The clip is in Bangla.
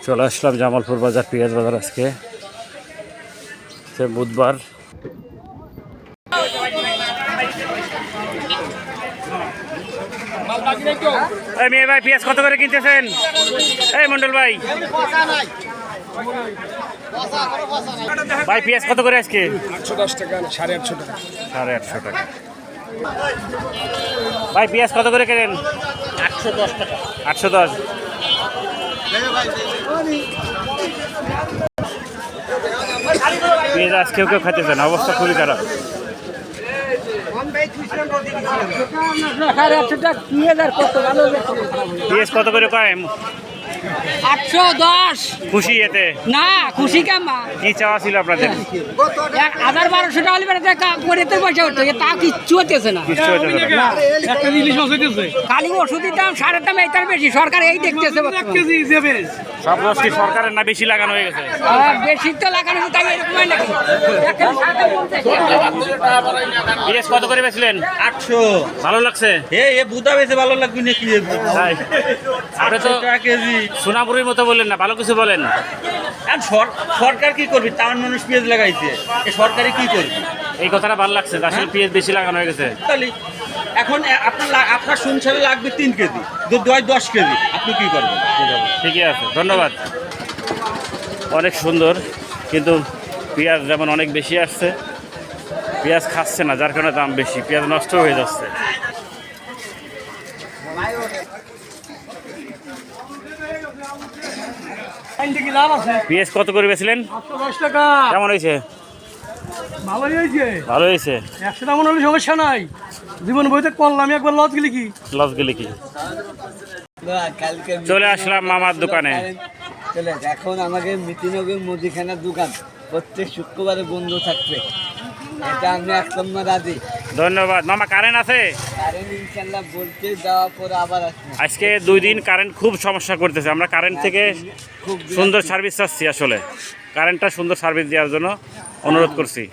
চলে আসলাম জামালপুর বাজার, পেঁয়াজ বাজার। আজকে বুধবার। মেয়ে ভাই, পেঁয়াজ কত করে কিনতেছেন? এই মন্ডল ভাই, ভাই পেঁয়াজ কত করে আজকে? 810 টাকা, 850 টাকা। 850 টাকা। ভাই পেঁয়াজ কত করে কেনেন? 810 টাকা। 810। পেঁয়াজ আজ কেউ খাইতেছে না, অবস্থা খুবই খারাপ। পেঁয়াজ কত করে কয়? 810। খুশি এতে? না খুশি কামা কি চাওয়া ছিল আপনাদের? 1000-1200 টাকা হলে পয়সা হতো, তা কিচ্ছু হতেছে না। কিচ্ছু হইতেছে না। খালি ওষুধের দাম, সারের দাম এইটার বেশি। সরকার এই দেখতেছে। সব দোষটি সরকারের না বেশি লাগানো হয়ে গেছে? বেশি তো লাগানো, তাই এরকম হয় নাকি? পেঁয়াজ কত করে বেচলেন? 800। ভালো লাগছে? এ বুদা বেশি ভালো লাগবে নাকি? তাই আপনি তো কেজি সোনাপুরের মতো বললেন না, ভালো কিছু বলেন। সরকার কি করবি? তার মানুষ পেঁয়াজ লাগাইছে, সরকারে কি করবি? এই কথাটা ভালো লাগছে, আসলে পেঁয়াজ বেশি লাগানো হয়ে গেছে। তাহলে এখন আপনার সংসারে লাগবে 3 কেজি, 10 কেজি, আপনি কি করবেন? ঠিকই আছে, ধন্যবাদ। অনেক সুন্দর, কিন্তু পেঁয়াজ যেমন অনেক বেশি আসছে, পেঁয়াজ খাচ্ছে না, যার কারণে দাম বেশি। পেঁয়াজ নষ্ট হয়ে যাচ্ছে। পেঁয়াজ কত করে বেছিলেন? 810 টাকা। কেমন হয়েছে? ভালোই হয়েছে। ভালো হয়েছে। 100 টাকা মনে হলে সমস্যা নাই। জীবন বইতে করলাম, একবার লস গেলে কি? লস গেলে কি? চলে আসলাম মামার দোকানে। এখন আমাকে মিতিনগর মুদিখানার দোকান প্রত্যেক শুক্রবারে বন্ধ থাকবে, এটা আমি একদম রাজি। ধন্যবাদ মামা। কারেন্ট আছে? কারেন্ট ইনশাল্লাহ বলতে দেওয়ার পরে আবার আসবে। আজকে 2 দিন কারেন্ট খুব সমস্যা করতেছে। আমরা কারেন্ট থেকে খুব সুন্দর সার্ভিস চাচ্ছি, আসলে কারেন্টটা সুন্দর সার্ভিস দেওয়ার জন্য অনুরোধ করছি।